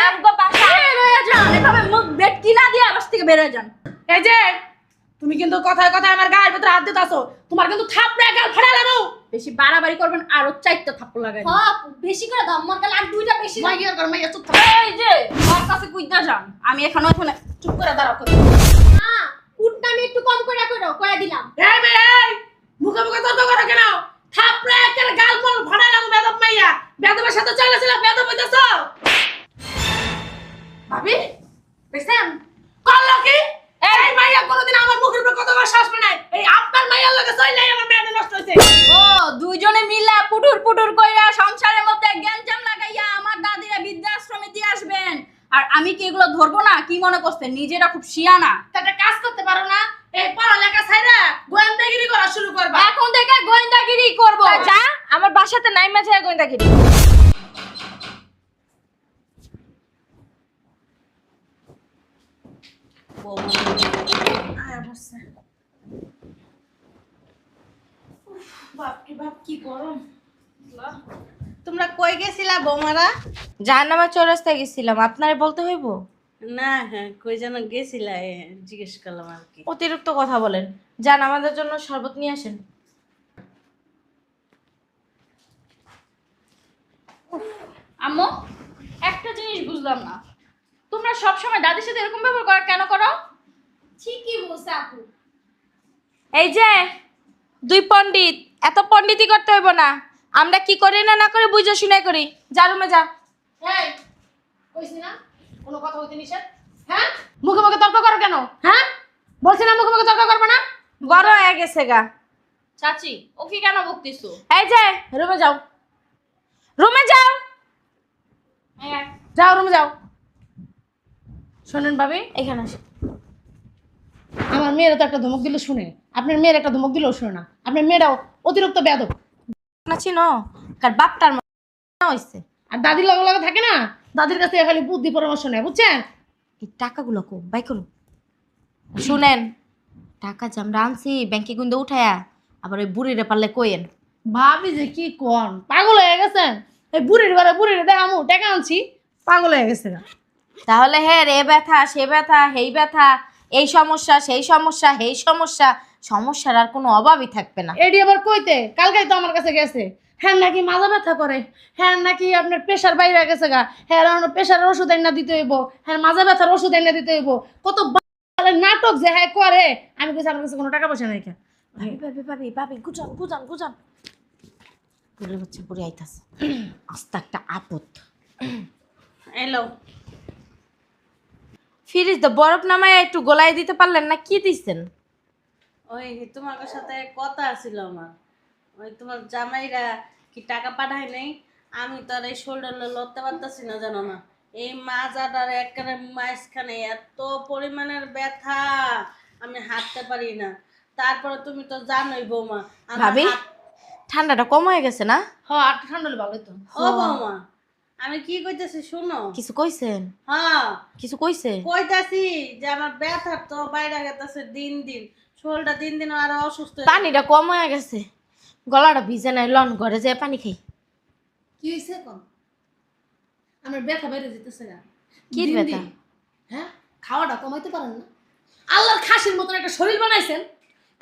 আমগো বাসায় রয়ে যান, এভাবে মুখ বেট কিনা দিয়ে বাস থেকে বের হয়ে যান। এই যে তুমি কিন্তু কথায় কথায় আমার গায়ের ভিতরে হাত দিতাছো, তোমার কিন্তু থাপড়ে গাল ফাড়া লাগাবো। বেশি বাড়াবাড়ি করবেন, আরো 4টা থাপ্পড় লাগাই। হ্যাঁ বেশি করে দাও, আমার গালে আর 2টা বেশি দাও। মাইয়া কর মাইয়া চুপ থাক। এই যে আমার কাছে কুইদা যান, আমি এখানে ওখানে চুপ করে দাঁড়াও। হ্যাঁ কুটটা আমি একটু কম করে করে দিলাম। এই মেয়ে এই মুখে মুখে তর্ক করো কেন? থাপড়ে একের গাল মল ফাড়া লাগাবো। বেদব মাইয়া, বেদবের সাথে চলেছিল, বেদব হইতাছো। ভাবি দেখছেন কল্লো কি? এই মাইয়া কোনোদিন আমার মুখের উপর কতবার শ্বাস নাই। এই আপনার মাইয়ার লগে চললেই আমার মেয়েটা নষ্ট হইছে। ও দুইজনে মিলা পুটুর পুটুর কইরা সংসারের মধ্যে গ্যাঞ্জাম লাগাইয়া আমার দাদিরা বৃদ্ধাশ্রমে দিয়ে আসবেন, আর আমি কি এগুলো ধরবো না? কি মনে করছেন নিজেরা খুব শিয়ানা? তা একটা কাজ করতে পারো না? এই পড়ালেখা ছাইরা গোয়েন্দাগিরি করা শুরু করবা। এখন থেকে গোয়েন্দাগিরি করব। যা আমার বাসাতে নাইমা যায় গোয়েন্দাগিরি। আয়া বসছে। বাপ কি বাপ, কি গরম। তোমরা কই গেছিলা বৌমারা? জাহান্নামের চৌরাস্তায় গেছিলাম, আপনারে বলতে হইব? না হ্যাঁ কই যেন গেছিলা জিজ্ঞেস করলাম আর কি। অতিরিক্ত কথা বলেন। যান আমাদের জন্য শরবত নিয়ে আসেন। আম্মু একটা জিনিস বুঝলাম না, তোমরা সব সময় দাদির সাথে এরকম ব্যবহার করা কেন করো? ঠিকই বলছে আপু। এই যে দুই পণ্ডিত, এত পণ্ডিতই করতে হইব না। আমরা কি করি না না করে বুঝে শুনে করি। যা রুমে যা। এই কইছি না কোনো কথা হইতে নিষেধ? হ্যাঁ মুখে মুখে তর্ক করো কেন? হ্যাঁ বলছি না মুখে মুখে তর্ক করবে না। বড় হয়ে গেছে গা। চাচি ওকে কেন বকতিছো? এই যে রুমে যাও, রুমে যাও। হ্যাঁ যাও রুমে যাও। শোনেন ভাবি, এখানে আসো। আমার মেয়ের তো একটা ধমক দিলে শুনে, আপনার মেয়ের একটা ধমক দিলেও শুনে না। আপনার মেয়েটাও অতিরিক্ত বেয়াদব। না চিনো কার বাপটার মতো হইছে। আর দাদির লগে লগে থাকে না, দাদির কাছে খালি বুদ্ধি পরামর্শ নেয়, বুঝছেন? এই টাকাগুলো কো বাই করো। শুনেন, টাকা যে আমরা আনছি ব্যাংকে গুন্দে উঠায়া আবার ওই বুড়িরে পারলে কইেন। ভাবি যে কি কোন পাগল হয়ে গেছেন? এই বুড়ির ঘরে বুড়িরে দেখামু টাকা আনছি, পাগল হয়ে গেছে না। তাহলে হ্যাঁ রে ব্যথা সে ব্যথা হেই ব্যথা, এই সমস্যা সেই সমস্যা হেই সমস্যা, সমস্যার আর কোনো অভাবই থাকবে না। এডি আবার কইতে কালকেই তো আমার কাছে গেছে, হ্যাঁ নাকি মাজা ব্যথা করে, হ্যাঁ নাকি আপনার প্রেশার বাইরে গেছে গা, হ্যাঁ প্রেশারের ওষুধ এনে দিতে হইব, হ্যাঁ মাজা ব্যথার ওষুধ এনে দিতে হইব। কত নাটক যে হ্যাঁ করে। আমি কইছি আমার কাছে কোনো টাকা পয়সা নাই। কে ভাবি ভাবি ভাবি ভাবি গুজান গুজান গুজান। বুড়ি হচ্ছে বুড়ি আইতাছে, আস্তে একটা আপদ। এলো ফ্রিজ তো বরফ নামায় একটু গোলাই দিতে পারলেন না, কি দিচ্ছেন? ওই তোমার সাথে কথা ছিল আমার, ওই তোমার জামাইরা কি টাকা পাঠায় নাই? আমি তো আর এই শোল্ডার লড়তে পারতাছি না, জানো না? এই মাজাটার একেবারে মাঝখানে এত পরিমাণের ব্যথা, আমি হাঁটতে পারি না। তারপরে তুমি তো জানোই বৌমা আমার ভাবি ঠান্ডাটা কম হয়ে গেছে না? হ্যাঁ আর ঠান্ডা হলে ভালো তো। ও বৌমা আমি কি কইতেছি শুনো। কিছু কইছেন? হ্যাঁ কিছু কইছে? কইতাছি যে আমার ব্যথা তো বাইরে গেছে দিন দিন, শরীরটা দিন দিন আরো অসুস্থ হয়ে পানিটা কম হয়ে গেছে, গলাটা ভিজে নাই। লন ঘরে যেয়ে পানি খাই। কি হয়েছে এখন? আমার ব্যথা বাইরে যেতেছে না। কি দিন ব্যথা? দিন। হ্যাঁ খাওয়াটা কমাইতে পারেন না? আল্লাহর খাসির মতন একটা শরীর বানাইছেন,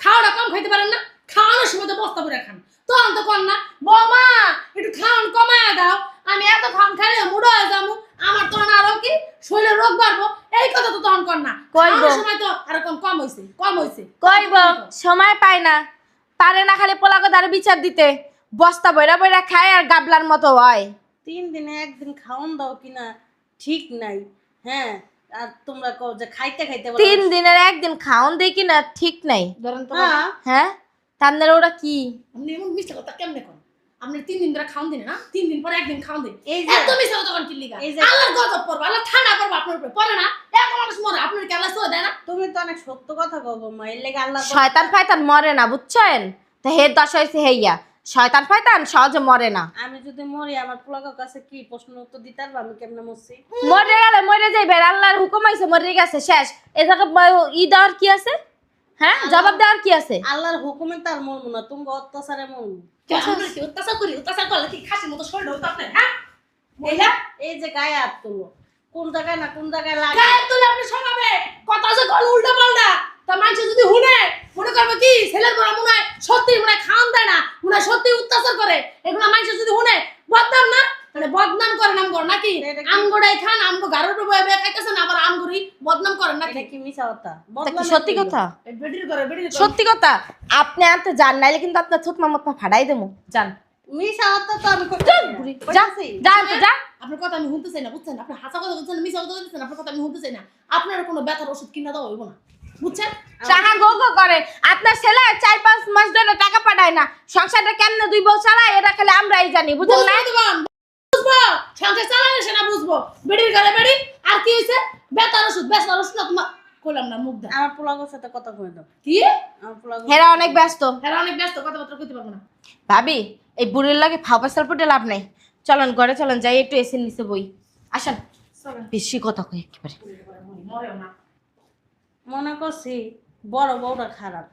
খাওয়াটা কম খাইতে পারেন না? খাওয়ানোর সময় তো বস্তা করে খান, তখন তো কন না বৌমা একটু খাওয়ান কমায় দাও, আমি এত খাওয়ান খাইলে মুড়ো হয়ে যাবো, আমার তখন আরো কি শরীরে রোগ বাড়বো, এই কথা তো তখন কন না। কইবো। খাওয়ানোর সময় তো আরো কম হয়েছে কম হয়েছে। কইব সময় পায় না, পারে না খালি পোলাকে তার বিচার দিতে, বস্তা বইরা বইরা খায় আর গাবলার মতো হয়। 3 দিনে একদিন খাওন দাও কিনা ঠিক নাই। হ্যাঁ আর তোমরা কও যে খাইতে খাইতে বলো। 3 দিনের একদিন খাওন দেই কিনা ঠিক নাই। ধরেন তো হ্যাঁ হ্যাঁ তাদের ওরা কি? আপনি এমন মিথ্যা কথা কেমনে করেন? আপনি 3 দিন ধরে খাওন দিন না, 3 দিন পরে একদিন খাওন দিন, এই যে এত মিথ্যা কথা কোন কি লিগা? এই যে আল্লাহর গজব পড়বে, আল্লাহ ঠান্ডা পড়বে আপনার উপরে, পড়ে না? এত মানুষ মরে, আপনার কি আল্লাহ সয়ে দেয় না? তুমি তো অনেক সত্য কথা কও মা, এর লেগে আল্লাহ শয়তান ফায়তান মরে না, বুঝছেন? তা হে দশা হইছে হেইয়া, শয়তান ফায়তান সহজে মরে না। আমি যদি মরি আমার পোলাকার কাছে কি প্রশ্ন উত্তর দিতে পারবো আমি কেমনে মরছি? মরে গেলে মরে যাইবে, আল্লাহর হুকুম হইছে মরে গেছে শেষ। এ জায়গা ই দেওয়ার কি আছে? হ্যাঁ জবাব দেওয়ার কি আছে? আল্লাহর হুকুমে তার মরবো না, তুমি অত্যাচারে মরবো। আমরা কি অত্যাচার করি? অত্যাচার করলে কি খাসির মতো শরীর হইতো আপনার? হ্যাঁ বইলা এই যে গায়ে হাত তুলো, কোন জায়গায় না কোন জায়গায় লাগে। গায়ে তুলে আপনি সবাবে কথা যে কোন উল্টা পাল্টা তা মানুষ যদি শুনে মনে করবে কি ছেলের বড় মনে হয় সত্যি মনে হয় খাওয়ান দেয় না মনে হয় সত্যি অত্যাচার করে এগুলো মানুষ যদি শুনে বদনাম না মানে বদনাম করে নাম করে নাকি এটা কি? আমগোড়াই খান আমগো গারোর বয়ে বয়ে খাইতেছেন আবার আমগরি বদনাম করেন নাকি এটা কি মিছা কথা? তা কি সত্যি কথা? বেডির করে বেডির করে সত্যি কথা। আপনি আনতে যান, নাইলে কিন্তু আপনার থুতমা মতমা ফাড়াই দেবো। যান মিছা কথা তো আমি করতে যা যা আনতে যা। আপনার কথা আমি শুনতে চাই না বুঝছেন আপনি হাসা কথা বলছেন মিছা কথা বলছেন আপনার কথা আমি শুনতে চাই না আপনার কোনো ব্যথার ওষুধ কিনা দেওয়া হইব না বুঝছেন সাহা গো গো করে আপনার ছেলে 4-5 মাস ধরে টাকা পাঠায় না, সংসারটা কেমনে 2 বউ চালায় এটা খালি আমরাই জানি, বুঝলেন না? বুঝবো সংসার চালালে সেটা বুঝবো বেডির ঘরে বেডি আর কি হইছে ব্যথার ওষুধ না তোমার কইলাম না মুখ দেয় আমার পোলাগোর সাথে কথা কই দাও। কি আমার পোলাগো হেরা অনেক ব্যস্ত। এরা অনেক ব্যস্ত কথাবার্তা কইতে পারবো না ভাবি এই বুড়ির লাগে ফাউপাসাল পটে লাভ নাই, চলেন ঘরে চলেন, যাই একটু এসির নিচে বই আসেন। বেশি কথা কই একেবারে। মরেও না মনে করছি বড় বউটা খারাপ,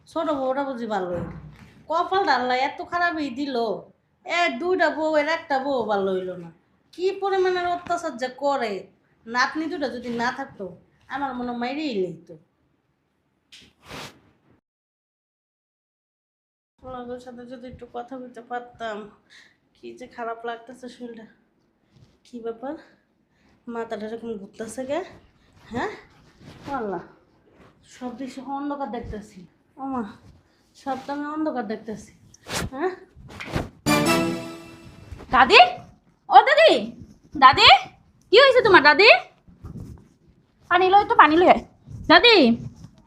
ছোট বউটা বুঝি ভালো। কপালটা আল্লাহ এত খারাপই দিল, দুইটা বউ এর একটা বউ ভালো হইল না। কি পরিমাণের অত্যাচার যে করে, নাতনি দুটা যদি না থাকতো আমার মনে মাইরেই লইতো। ওর সাথে যদি একটু কথা বলতে পারতাম, কি যে খারাপ লাগতেছে শরীরটা। কি ব্যাপার, মাথাটা এরকম ঘুরতেছে গে? হ্যাঁ আল্লাহ, সব দিক অন্ধকার দেখতেছি। ওমা, সব তো আমি অন্ধকার দেখতেছি। হ্যাঁ দাদি, ও দাদি, দাদি কি হয়েছে তোমার দাদি? পানি লই তো, পানি লই আয়। দাদি,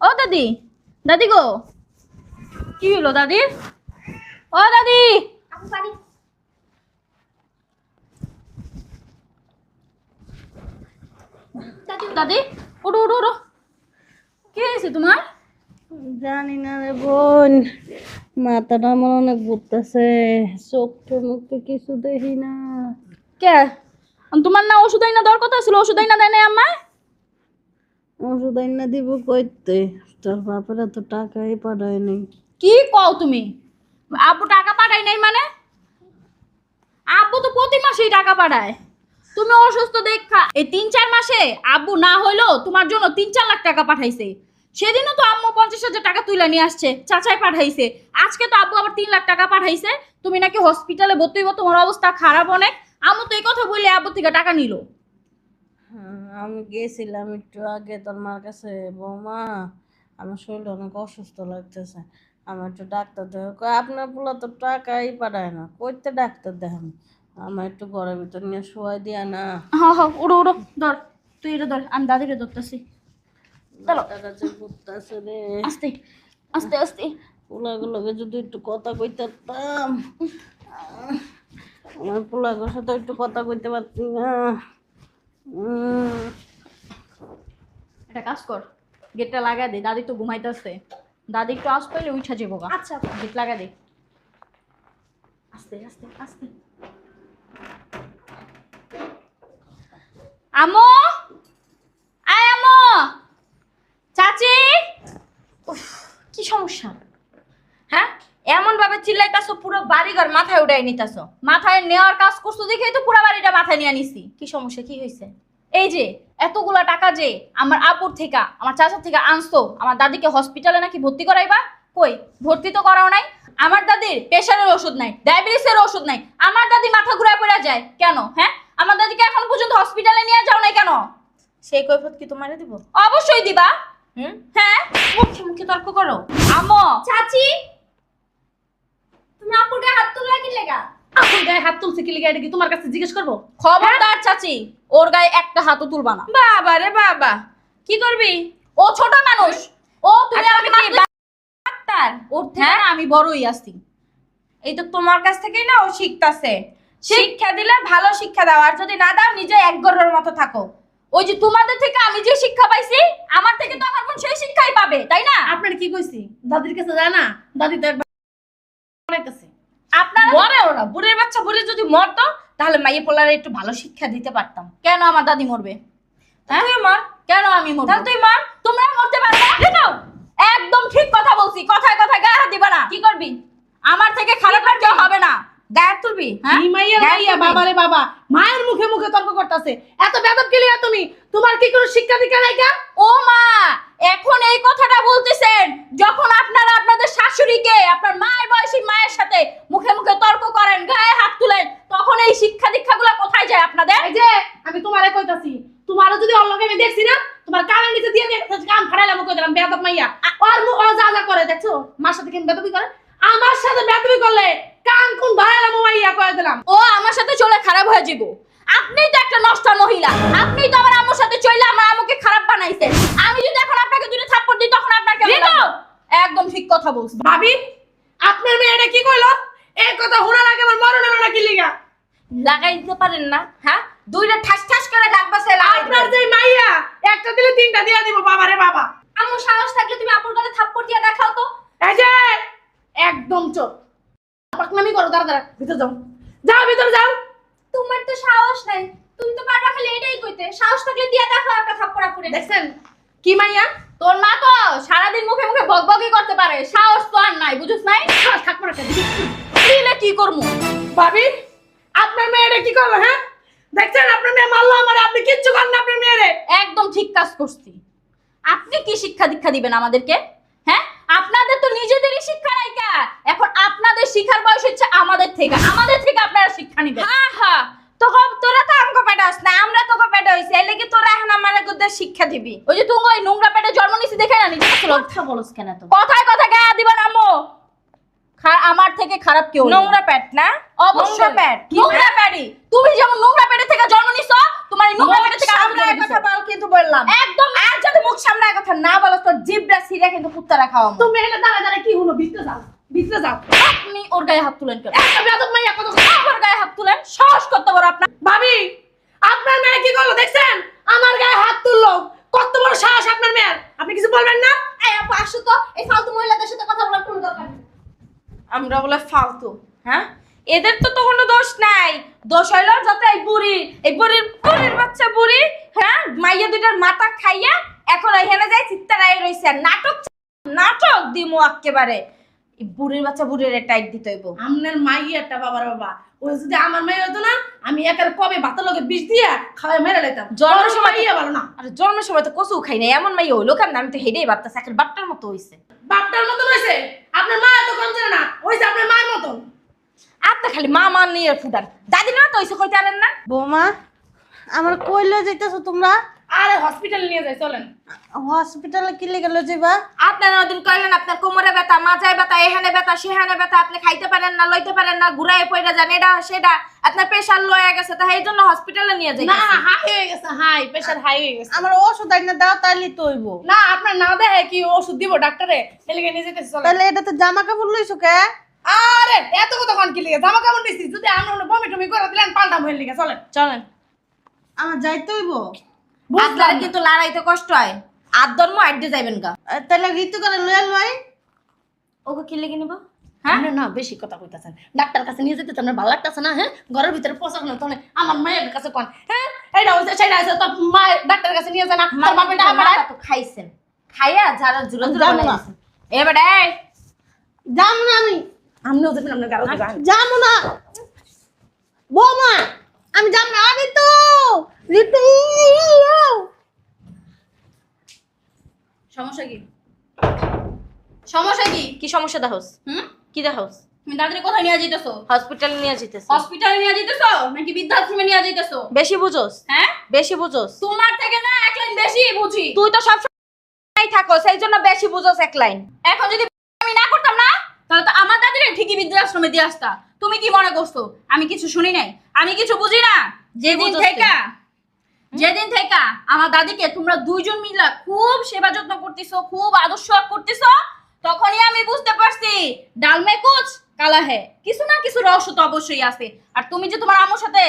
ও দাদি, দাদি গো কি হলো দাদি? ও দাদি, আপু পানি দাদি উঠো উঠো উঠো, কি হয়েছে তোমার? জানি না রে বোন, মাথাটা আমার অনেক ঘুরতেছে, চোখে মুখে কিছু দেখি না। কে তোমার না ওষুধ আইনা দেওয়ার কথা ছিল, ওষুধ আইনা দেয় নাই আম্মায়? ওষুধ আইনা দিব কইতে, তোর বাপেরা তো টাকাই পাঠায় নাই। কি কও তুমি? আব্বু টাকা পাঠায় নাই মানে? আব্বু তো প্রতি মাসেই টাকা পাঠায়। তুমি অসুস্থ দেখা এই 3-4 মাসে আব্বু না হইলেও তোমার জন্য 3-4 লাখ টাকা পাঠাইছে। সেদিনও তো আম্মু 50,000 টাকা তুলে নিয়ে আসছে, চাচাই পাঠাইছে। আজকে তো আব্বু আবার 3 লাখ টাকা পাঠাইছে। তুমি নাকি হসপিটালে ভর্তি হইব, তোমার অবস্থা খারাপ অনেক। আম্মু তো এই কথা বলে আব্বু থেকে টাকা নিল। আমি গেছিলাম একটু আগে তোর মার কাছে, বৌমা আমার শরীরটা অনেক অসুস্থ লাগতেছে, আমার একটু ডাক্তার দেখ। আপনার পোলা তো টাকাই পাঠায় না, কইতে ডাক্তার দেখান, আমার একটু ঘরের ভিতর নিয়ে শোয়াই দিয়া না। হ্যাঁ হ্যাঁ, উড়ো উড়ো, ধর তুই এটা ধর, আমি দাদিরে ধরতেছি। চলো মাথাটা যে ঘুরতেছে রে। আস্তে আস্তে আস্তে। পোলাগুলোকে যদি একটু কথা কইতে পারতাম, আমার পোলাগুলোর সাথে একটু কথা কইতে পারতি না। একটা কাজ কর, গেটটা লাগা দে, দাদি তো ঘুমাইতেছে। দাদি একটু আস পাইলে উঠা যাবো। আচ্ছা গেট লাগা দে, আস্তে আস্তে আস্তে। আমো, আয় আমো, চাচি। উফ, কি সমস্যা? হ্যাঁ এমন ভাবে চিল্লাইতাছো পুরো বাড়িঘর মাথায় উঠাই নিতাছো। মাথায় নেওয়ার কাজ করছো দেখেই তো পুরো বাড়িটা মাথায় নিয়ে নিছি। কি সমস্যা, কি হয়েছে? এই যে এতগুলা টাকা যে আমার আপুর থেকে, আমার চাচার থেকে আনছো, আমার দাদিকে হসপিটালে নাকি ভর্তি করাইবা। কই, ভর্তি তো করাও নাই। আমার দাদির প্রেশারের ওষুধ নাই, ডায়াবেটিসের ওষুধ নাই। আমার দাদি মাথা ঘুরে পড়ে যায় কেন? হ্যাঁ, আমার দাদিকে এখন পর্যন্ত হসপিটালে নিয়ে যাও নাই কেন? সেই কৈফত কি তোমারে দিব? অবশ্যই দিবা। হুম, হ্যাঁ, মুখে মুখে তর্ক করো। আমো, চাচি তুমি আপুর গায়ে হাত তুললা কি লেগা? আপনি গায়ে হাত তুলছে কি লিগা এটা কি তোমার কাছে জিজ্ঞেস করবো খবরদার চাচি, ওর গায়ে একটা হাতও তুলবা না। বাবা রে বাবা, কি করবি? ও ছোট মানুষ, ও তুমি আর আমাকে তুমি কি মারতে- ডাক্তার? ওর থেকে না আমি বড়ই আসছি। এই তো তোমার কাছ থেকেই না ও শিখতাছে। শিক্ষা দিলে ভালো শিক্ষা দাও, আর যদি না দাও নিজে এক গরুর মতো থাকো। ওই যে তোমাদের থেকে আমি যে শিক্ষা পাইছি, আমার থেকে তো আমার বোন সেই শিক্ষাই পাবে, তাই না? আপনার কি কইছি দাদির কাছে যায় না, দাদি তো একবার বানাইতেছে আপনারা মরে ওরা, বুড়ির বাচ্চা বুড়ি যদি মরতো তাহলে মাইয়ে পোলারে একটু ভালো শিক্ষা দিতে পারতাম। কেন আমার দাদি মরবে? হ্যাঁ তুই মর, কেন আমি মরবো? তাহলে তুই মর। তোমরা মরতে পারবে না? একদম ঠিক কথা বলছি, কথায় কথায় গায়ে হাত দিবা না। কি করবি? আমার থেকে খারাপ আর কেউ হবে না। গায়ে তুলবি হ্যাঁ কি মাইয়া গায়ে মাইয়া তুলবি? বাবারে বাবা মায়ের মুখে মুখে তর্ক করতেছে এত বেদব কি লিয়া তুমি তোমার কি কোনো শিক্ষা দীক্ষা নাই কা ও মা এখন এই কথাটা বলতেছেন যখন আপনারা আপনাদের শাশুড়িকে আপনার মায়ের বয়সী মায়ের সাথে মুখে মুখে তর্ক করেন গায়ে হাত তুলেন তখন এই শিক্ষা দীক্ষাগুলো কোথায় যায় আপনাদের? এই যে আমি তোমারে কইতাছি তোমারও যদি অল্লকে আমি দেখছি না তোমার কানের নিচে দিয়ে কান ফাড়াইলাম কই দিলাম বেদব মাইয়া আর ও যা যা করে দেখছো মার সাথে কেন বেদবি করে আমার সাথে বেদবি করলে কান কোন ভাড়াইলাম মাইয়া কই দিলাম ও আমার সাথে চলে খারাপ হয়ে যাবো। আপনিই তো একটা নষ্ট মহিলা, আপনিই তো আমার আম্মুর সাথে চলে আমার আম্মুকে খারাপ বানাইছেন। আমি যদি এখন আপনাকে দুটো থাপ্পড় দিই তখন আপনার কেমন লাগবে? একদম ঠিক কথা বলছেন। ভাবি আপনার মেয়েটা কি কইলো এই কথা শোনার আগে আমার মরণ হলো না কি লিগা লাগাই দিতে পারেন না হ্যাঁ দুইটা ঠাস ঠাস করে ডাকবাসে লাগাই আপনার দিবেন। যে মাইয়া একটা দিলে তিনটা দিয়া দিব বাবারে বাবা আম্মু সাহস থাকলে তুমি আপুর গালে থাপ্পড় দিয়ে দেখাও তো। এই যে একদম চুপ পাকনামি করো দাঁড়া দাঁড়া ভিতরে যাও যাও ভিতরে যাও তোমার তো সাহস নাই, তুমি তো পারবা খালি এটাই কইতে। সাহস থাকলে দিয়া দেখো একটা থাপ্পড় আপুরে। দেখছেন কি মাইয়া তোর মা তো সারাদিন মুখে মুখে বকবকি করতে পারে, সাহস তো আর নাই, বুঝছ নাই? থাকবো না দিলে কি করবো? ভাবি আপনার মেয়েটা কি করলো হ্যাঁ দেখছেন আপনার মেয়ে মারলো আমার আপনি কিচ্ছু করেন না আপনার মেয়েরে একদম ঠিক কাজ করছি। আপনি কি শিক্ষা দীক্ষা দিবেন আমাদেরকে? হ্যাঁ আপনাদের তো নিজেদেরই শিক্ষা নাই কা, এখন আপনাদের শিক্ষার বয়স হচ্ছে আমাদের থেকে আপনারা শিক্ষা নিবেন। হ্যাঁ হ্যাঁ তোরা তো আমগো পেটাস না আমরা তোকে পেটা হইছে এই লাগি তোরা এখন আমার গুদে শিক্ষা দিবি। ওই যে তুমি ওই নোংরা পেটে জন্ম নিছি দেখে না নিজে কথা বলছ কেন তো কথায় কথা গায়ে দিবেন আম্মু। আমার থেকে খারাপ কেউ নেই। নোংরা পেট না অবশ্যই নোংরা পেট নোংরা পেটই। তুমি যেমন নোংরা পেটে থেকে জন্ম নিছো, তোমার এই নোংরা পেটে থেকে আমরা আমরা কথা বল কিন্তু বললাম একদম আর যদি মুখ সামনে কথা না বলো তো জিবরা সিরা কিন্তু কুত্তারা খাওয়াবো। তুমি এখানে দাঁড়া দাঁড়া কি হলো ভিতরে যাও আপনি ওর গায়ে হাত তুলেন কেন? একটা বেদব মাইয়া কত আমার গায়ে হাত তুলেন, সাহস করতে পারো আপনার? ভাবি আপনার মেয়ে কি করলো দেখছেন আমার গায়ে হাত তুললো কত বড় সাহস আপনার মেয়ের আপনি কিছু বলবেন না এই আপু আসো তো, এই ফালতু মহিলাদের সাথে কথা বলার কোনো দরকার নেই। আমরা বলে ফালতু হ্যাঁ এদের তো কোনো দোষ নাই দোষ হইলো যত এই বুড়ির বাচ্চা বুড়ি হ্যাঁ মাইয়া দুইটার মাথা খাইয়া এখন এখানে যাই চিত্তারাই রইছে আর নাটক দিমু একেবারে এই বুড়ির বাচ্চা বুড়ির টাইট দিতে হইব। আপনার মাইয়াটা বাবার বাবা ওই যদি আমার মেয়ে হতো না আমি একার কবে ভাতের লগে বিষ দিয়া খাওয়াই মেরে লাইতাম জন্মের সময় মাইয়া ভালো না আর জন্মের সময় তো কচু খাই না এমন মাইয়া হইলো কেন আমি তো হেডেই ভাবতাছি একের বাপটার মতো হইছে। বাপটার মতন হয়েছে আপনার মা তো কম জানে না হয়েছে আপনার মায়ের মতন আপনি খালি মা নিয়ে ফুটান দাদি না তো হইছে কইতে পারেন না। বৌমা আমার কইলে যাইতেছো তোমরা আরে হসপিটালে নিয়ে যাই চলেন হসপিটালে কি লেগে যাইবা আপনার ওদিন কইলেন আপনার কোমরে ব্যথা মাথায় ব্যথা এখানে ব্যথা সেখানে ব্যথা আপনি খাইতে পারেন না লইতে পারেন না ঘুরায় পড়ে যান এটা সেটা আপনার প্রেশার লো হয়ে গেছে তাই এই জন্য হসপিটালে নিয়ে যাই না হাই হয়ে গেছে হাই প্রেশার হাই হয়ে গেছে আমার ওষুধ আইনা দাও তাইলে তো হইব না আপনার না দেখে কি ওষুধ দিব ডাক্তারে এলিগে নিয়ে যেতে চলেন তাহলে এটাতে জামা কাপড় লইছো কে আরে এত কথা কোন কি লিগে জামা কাপড় নিছি যদি আমরা বমি টমি করে দিলেন পাল্টাম হয়ে লিগে চলেন চলেন আমার যাইতে হইব আপনার কিন্তু লড়াইতে কষ্ট হয় আর ধর্ম আড্ডে যাইবেন গা তাহলে ঋতুকালে লয়ে লই ওকে কি লেগে নিব হ্যাঁ না বেশি কথা কইতাছেন ডাক্তার কাছে নিয়ে যেতে আপনার ভালো লাগতাছে না হ্যাঁ ঘরের ভিতরে পোশাক না তাহলে আমার মায়ের কাছে কোন হ্যাঁ এইটা হইছে সেটা হইছে তো মা ডাক্তার কাছে নিয়ে যায় না তোর বাপের টাকা পাঠায় তো খাইছেন খাইয়া যারা জুড়ে জুড়ে যাবো না। বানাইছেন এবারে যাম না আমি আমনিও যাবেন আপনার গাড়ি যান যাম না বৌমা আমি যাম না আমি তো ঋতু সমস্যা কি? সমস্যা কি? কি সমস্যা দেখাস হুম? কি দেখাস তুমি দাদিরে কোথায় নিয়ে যাইতেছো? হসপিটালে নিয়ে যেতেছি হসপিটালে নিয়ে যাইতেছো নাকি বৃদ্ধাশ্রমে নিয়ে যাইতেছো? বেশি বুঝোস হ্যাঁ বেশি বুঝোস তোমার থেকে না এক লাইন বেশি বুঝি। তুই তো সব সময় থাকো সেই জন্য বেশি বুঝোস এক লাইন। এখন যদি আমি না করতাম না তাহলে তো আমার দাদিরে ঠিকই বৃদ্ধাশ্রমে দিয়ে আসতা। তুমি কি মনে করছো আমি কিছু শুনি নাই, আমি কিছু বুঝি না? যেদিন থেকে আমার দাদিকে তোমরা দুইজন মিলা খুব সেবা যত্ন করতেছো, খুব আদর্শ করতেছো, তখনই আমি বুঝতে পারছি ডাল মে কুছ কালা হে, কিছু না কিছু রহস্য তো অবশ্যই আছে। আর তুমি যে তোমার আম্মুর সাথে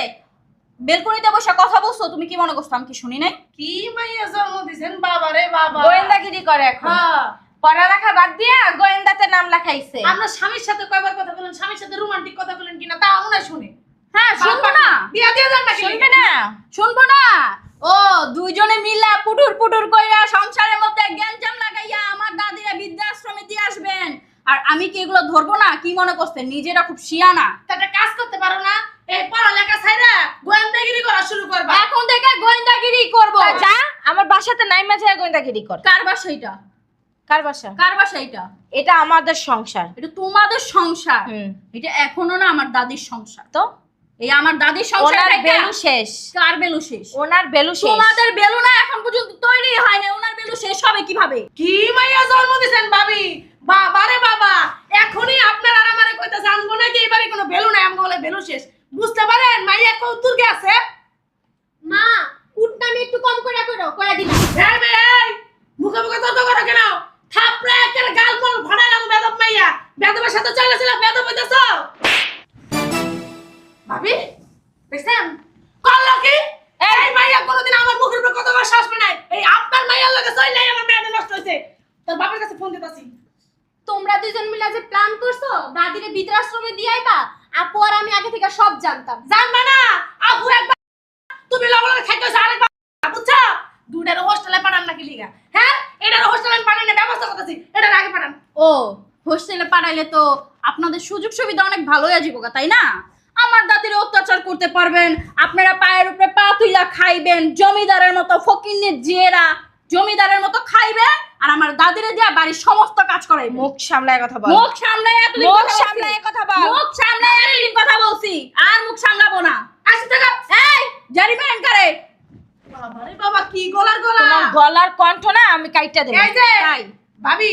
বেলকনিতে বসে কথা বলছো, তুমি কি মনে করছো আমি কি শুনি নাই? কি মাইয়া জন্ম দিছেন বাবা রে বাবা গোয়েন্দাগিরি করে এখন হ্যাঁ পড়ালেখা বাদ দিয়া গোয়েন্দাতে নাম লেখাইছে। আপনার স্বামীর সাথে কয়বার কথা বলেন স্বামীর সাথে রোমান্টিক কথা বলেন কিনা তা মনে শুনে হ্যাঁ শুনবো না? দিয়া দিয়া যান নাকি শুনবে না? শুনবো না? ও দুইজনে মিলা পুটুর পুটুর কইরা সংসারের মধ্যে গ্যাঞ্জাম লাগাইয়া আমার দাদিরা বৃদ্ধাশ্রমে দিয়ে আসবেন, আর আমি কি এগুলো ধরবো না? কি মনে করছেন নিজেরা খুব শিয়ানা? একটা কাজ পারো না এই পড়ালেখা ছাইরা গোয়েন্দাগিরি করা শুরু করবা এখন থেকে গোয়েন্দাগিরি করব। যা আমার বাসাতে নাই মাঝে গোয়েন্দাগিরি কর। কার বাসা এটা? কার বাসা? কার বাসা এটা? এটা আমাদের সংসার। এটা তোমাদের সংসার। হুম। এটা এখনো না আমার দাদির সংসার। তো এই আমার দাদির সংসার ওনার থেকে বেলু শেষ। কার বেলু শেষ? ওনার বেলু শেষ। তোমাদের বেলু না এখন পর্যন্ত তৈরি হয় না, ওনার বেলু শেষ হবে কিভাবে? কি মাইয়া জন্ম দিছেন ভাবি বাবারে বাবা এখনই আপনার আর আমারে কইতা জানবো না কি এবারে কোনো ভ্যালু নাই আমগো বলে ভ্যালু শেষ বুঝতে পারেন মাইয়া কৌতুর গেছে মা উঠনামি একটু কম করে করে দিলাম। এই বে এই মুখে মুখে তর্ক করো কেন থাপড়া একের গাল মল ফাড়াইলাম বেদব মাইয়া বেদবের সাথে চলেছিল বেদব হইতেছ ভাবি দেখছেন কল্লো কি এই মাইয়া কোনোদিন আমার মুখের উপর কতবার শ্বাস নাই এই আপনার মাইয়ার লগে চইলাই আমার মেয়ে নষ্ট হইছে তোর বাবার কাছে ফোন দিতাছি তোমরা দুজন মিলে যে প্ল্যান করছো দাদিরে বৃদ্ধাশ্রমে দিয়ে আইবা, আপু আর আমি আগে থেকে সব জানতাম। জানবা না আপু একবার তুমি লবণ খাইতেছ আরেকবার বুঝছো দুটার হোস্টেলে পাঠান নাকি লিগা হ্যাঁ এটার হোস্টেলে পাঠানোর ব্যবস্থা করতেছি এটার আগে পাঠান ও হোস্টেলে পাঠাইলে তো আপনাদের সুযোগ সুবিধা অনেক ভালো হয়ে যাবো, তাই না? আমার দাদির অত্যাচার করতে পারবেন, আপনারা পায়ের উপরে পা তুইলা খাইবেন, জমিদারের মতো ফকিন্নির জিয়েরা জমিদারের মতো খাইবেন, আর আমার দাদিরে দিয়া বাড়ির সমস্ত কাজ করাইবেন। মুখ সামলায় কথা বল। মুখ সামলায় এতদিন মুখ কথা বলছি। সামলায় কথা বল। মুখ সামলায় এতদিন কথা বলছি, আর মুখ সামলাবো না। আসি টাকা এই জারি মেন করে বাবারে বাবা কি গলার গলা তোমার গলার কণ্ঠ না আমি কাইটা দেব। এই যে তাই ভাবি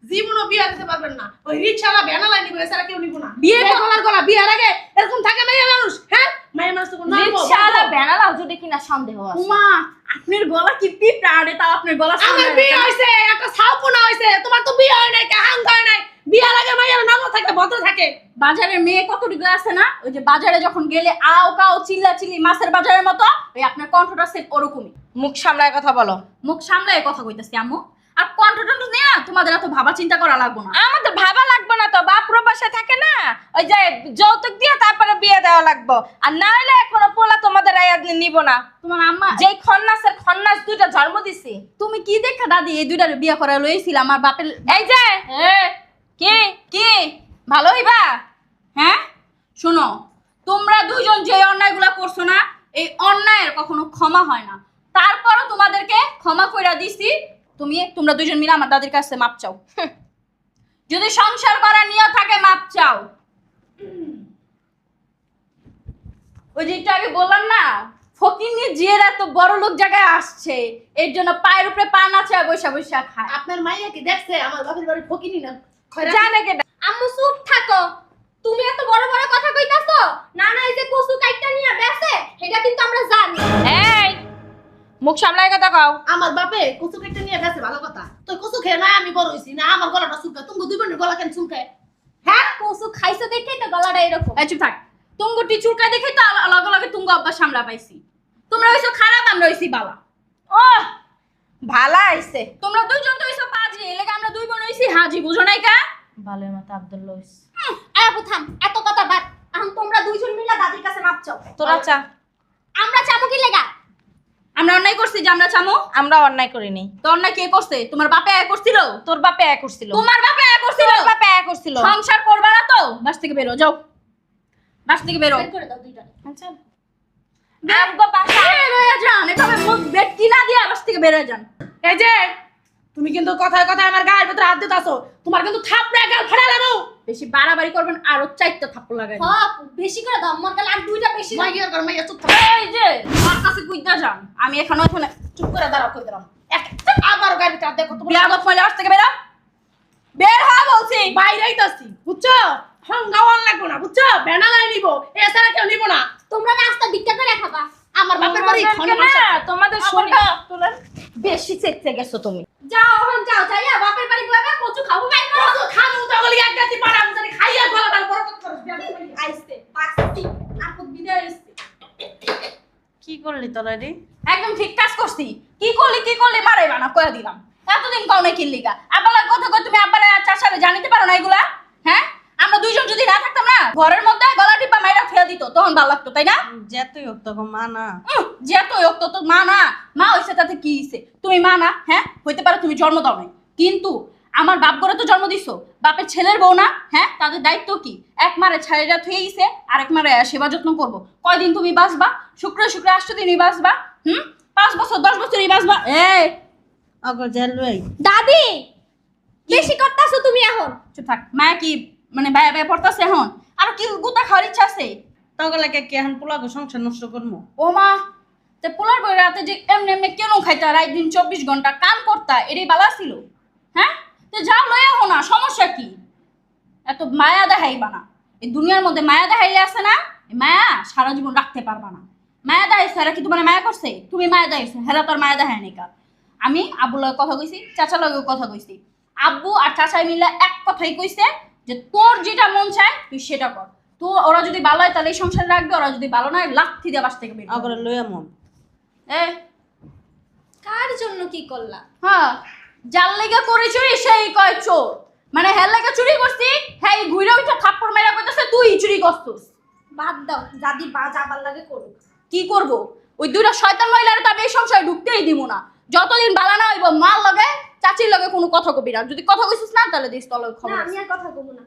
জীবনও বিয়ে দিতে পারবেন না ওই রিকশালা ভ্যানালাই নিবে এছাড়া কেউ নিব না বিয়ে এই গলার গলা বিয়ের আগে এরকম থাকে মেয়ে মানুষ হ্যাঁ মেয়ে মানুষ তো কোনো রিকশাওয়ালা ব্যানালাও যদি কিনা সন্দেহ আছে। উমা আপনার গলা কি পিঁপড়া, আরে তাও আপনার গলা আমার সামনে বিয়ে রাখেন। হইছে একটা ছাউপনা হইছে তোমার তো বিয়ে হয় নাই কাহাং হয় নাই বিয়ের আগে মাইয়ার নামও থাকে ভদ্র থাকে বাজারের মেয়ে কতটুকু আছে না, ওই যে বাজারে যখন গেলে আও কাও চিল্লা চিল্লি মাছের বাজারের মতো, ওই আপনার কণ্ঠটা সেম ওরকমই। মুখ সামলায় কথা বলো। মুখ সামলায় কথা কইতাছি আম্মু। আর কণ্ঠ টন্ঠ নিয়ে না তোমাদের এত ভাবা চিন্তা করা লাগবে না। আমাদের ভাবা লাগবে না তো, বাপ প্রবাসে থাকে না, ওই যে যৌতুক দিয়ে তারপরে বিয়ে দেওয়া লাগবে, আর না হলে এখনো পোলা তোমাদের আয়াত নিব না। তোমার আম্মা যেই খন্নাস দুইটা জন্ম দিছি। তুমি কি দেখা দাদি এই দুইটার বিয়ে করা লইছিল আমার বাপের। এই যে কি কি ভালো হইবা? হ্যাঁ শোনো, তোমরা দুইজন যে অন্যায়গুলা করছো না, এই অন্যায়ের কখনো ক্ষমা হয় না। তারপরও তোমাদেরকে ক্ষমা কইরা দিছি, তোমরা দুইজন মিলে আমার দাদির কাছে মাপ চাও। যদি সংসার করার নিয়ত থাকে মাপ চাও। ওই যে একটু আগে বললাম না, ফকিন্নি জিয়েরা তো বড় লোক জায়গায় আসছে, এর জন্য পায়ের উপরে পা নাচা বৈশা বৈশা খায়। আপনার মাইয়া কি দেখছে আমার বাপের বাড়ি ফকিনি না জানে কে? আম্মু চুপ থাকো, তুমি এত বড় বড় কথা কইতাছো। না না এই যে কচু কাইটা নিয়ে বেসে এটা কিন্তু আমরা জানি। এই মুখ সামলায় কথা কও। আমার বাপে কচু কেটে নিয়ে গেছে ভালো কথা তো কচু খেয়ে না আমি বড় হইছি না আমার গলাটা চুলকায় তুমি দুই বোনের গলা কেন চুলকায় হ্যাঁ কচু খাইছো দেখেই তো গলাটা এরকম। এই চুপ থাক। তুঙ্গুটি চুলকা দেখে তো লগে লগে তুঙ্গ আব্বা সামলা পাইছি। তোমরা হইছো খারাপ, আমরা হইছি বালা। ও ভালা আইছে। তোমরা দুইজন তো হইছো পাজি, এর লাগি আমরা দুই বোন হইছি হাজি, বুঝো নাই কা? বালের মতো আব্দুল্লাহ হইছে। আয় আপু থাম, এত কথা বাদ। এখন তোমরা দুইজন মিলে দাদির কাছে মাপ চাও। তোরা চা। আমরা চামু কি লেগা? আমরা অন্যায় করছি যে আমরা চামো? আমরা অন্যায় করিনি। তো অন্যায় কে করছে? তোমার বাপে আয় করছিল? তোর বাপে এক করছিল। তোমার বাপে আয় করছিল? তোর বাপে এক করছিল। সংসার করবা না তো বাস থেকে বেরো, যাও বাস থেকে বেরো। বের করে দাও দুইটা। আচ্ছা আমগো বাসা বের হয়ে যান, এভাবে মুখ বেটকি না দিয়া বাস থেকে বের হয়ে যান। এই যে তুমি কিন্তু কথায় কথায় আমার গায়ের ভিতরে হাত দিতাছো তোমার কিন্তু থাপড়া গাল ফাড়ালামু বেশি বাড়াবাড়ি করবেন, আরো 4টা থাপ্পড় লাগাই দিবো। হ্যাঁ আপু বেশি করে দাও, আমার গালে আর দুইটা বেশি দাও। মাইয়ার ঘর মাইয়া চুপ থাক এই যে আমার কাছে কুইদা যান, আমি এখানে ওখানে চুপ করে দাঁড়াও কই দিলাম আবার গায়ের ভিতরে হাত দেখো তোমার বিয়াদব মহিলা বাস থেকে বেরো, বের হওয়া বলছি। বাইরেই তাছি বুঝছো হংগাওয়ান লাগবো না বুঝছো বেনালাই নিব এছাড়া কেউ নিব না তোমরা নাস্তা দিকটা করে খাবা। আমার বাপের বাড়ি না তোমাদের শরীর তোলেন বেশি চেকতে গেছো তুমি। যাও এখন যাও, যাইয়া বাপের বাড়ি গিয়ে কচু খাবো ভাই। কত খামু তো বলি এক গাতি পাড়া মুজানি খাইয়া গলাটা বড় কত করছ আইছে বাসতি আপু বিদায় হইছে। কি করলি তোরা রে? একদম ঠিক কাজ করছি। কি করলি মারাইবা না কইয়া দিলাম। এতদিন কও নাই কিল্লিগা আব্বালা কথা কই, তুমি আব্বারে চাষারে জানিতে পারো না এগুলা? হ্যাঁ আমরা দুইজন যদি না থাকতাম না, ঘরের মধ্যে গলা টিপা মাইরা ফেলে দিত, তখন ভালো লাগতো তাই না? যেতই হোক তখন মা না। যেহেতু তো তো মা না, মা হইছে তাতে কি হইছে? তুমি মা না? হ্যাঁ হইতে পারো তুমি জন্ম দাও নাই, কিন্তু আমার বাপ ঘরে তো জন্ম দিছো, বাপের ছেলের বউ না? হ্যাঁ, তাদের দায়িত্ব কি? এক মারে ছাড়িটা থুয়ে গেছে, আরেক মারে সেবা যত্ন করবো। কয়দিন তুমি বাঁচবা? শুক্র 8 দিনই বাঁচবা। 5 বছর 10 বছরই বাঁচবা। এই অগর জেল ভাই দাদি বেশি করতাছো তুমি এখন। চুপ থাক। মায়া কি মানে বায়া বায়া পড়তাছে এখন? আর কি গুতা খাওয়ার ইচ্ছা আছে? তগলাকে কি এখন পোলাগো সংসার নষ্ট করবো? ও মা, তে পোলার বই রাতে যে এমনি এমনি কেন খাইতা? রাত দিন 24 ঘন্টা কাম করতা, এটাই বালা ছিল? হ্যাঁ, তো যাও লয়ে আহো না, সমস্যা কি? এত মায়া দেখাইবা না। এই দুনিয়ার মধ্যে মায়া দেখাইলে আছে না, এই মায়া সারা জীবন রাখতে পারবা না। মায়া দেখাইছে, এরা কি তোমার মায়া করছে? তুমি মায়া দেখাইছো, হেরা তোর মায়া দেখায় নাই। আমি আব্বুর লগে কথা কইছি, চাচার লগেও কথা কইছি। আব্বু আর চাচাই মিলে এক কথাই কইছে যে তোর যেটা মন চায় তুই সেটা কর। তো ওরা যদি ভালো হয় তাহলে এই সংসারে রাখবে, ওরা যদি ভালো না হয় লাথি দিয়ে বাস থেকে বের করে অগর দিবে। লইয়া মন এ কার জন্য কি করলা? হ্যাঁ, যার লেগে করে চুরি সেই কয় চোর। মানে হ্যাঁ লেগে চুরি করছি, হ্যাঁ এই ঘুরে উঠে থাপ্পড় মেরা কইতাছে তুই চুরি করছিস। বাদ দাও, দাদি বাজ আবার লাগে করুক। কি করব? ওই দুইটা শয়তান মহিলারে তো আমি এই সংসারে ঢুকতেই দিব না। যতদিন বালা না হইব মার লগে চাচির লগে কোনো কথা কবি না। যদি কথা কইছিস না তাহলে দিস তলে না খবর আমি আছে। আর কথা কমু না।